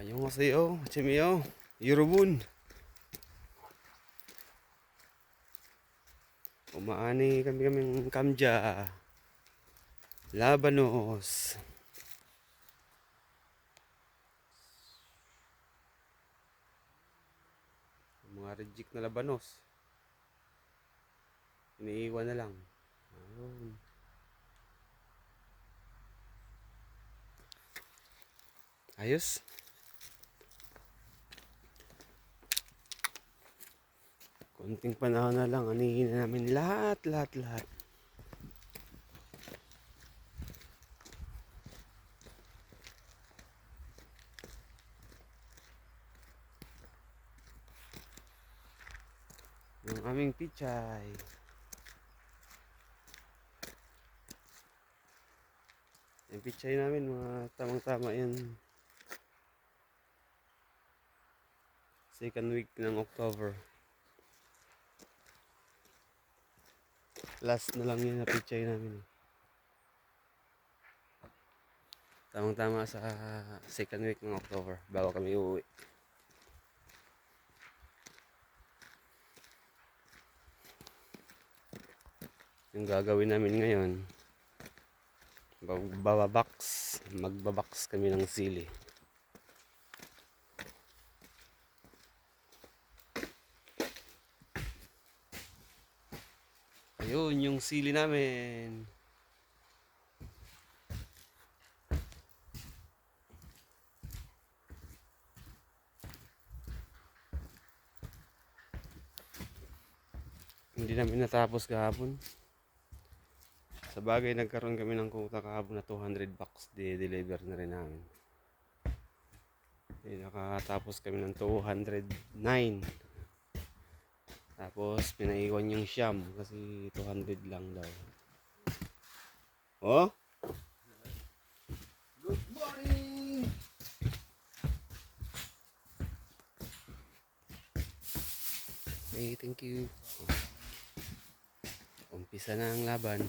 안녕하세요, 아침이요. 여러분, umaani kami kamja, Labanos. Mga reject na Labanos. Iniiwan na lang. Ayun. Ayos. Konting panahon na lang, anihin na namin lahat. Yung aming pichay. Yung pichay namin, mga tamang-tama yan. Second week ng October. Last na lang yun na pichay namin. Tamang-tama sa second week ng October bago kami uuwi. Yung gagawin namin ngayon, magbabox kami ng sili. Ayun yung sili namin. Hindi namin natapos kahapon. Sa bagay, nagkaroon kami ng kuta kahapon na 200 bucks. Deliver na rin namin. Nakatapos kami ng 209. Tapos pinaiwan yung siyam kasi 200 lang daw. Oh? Good morning! Okay, thank you. Umpisa na ang laban.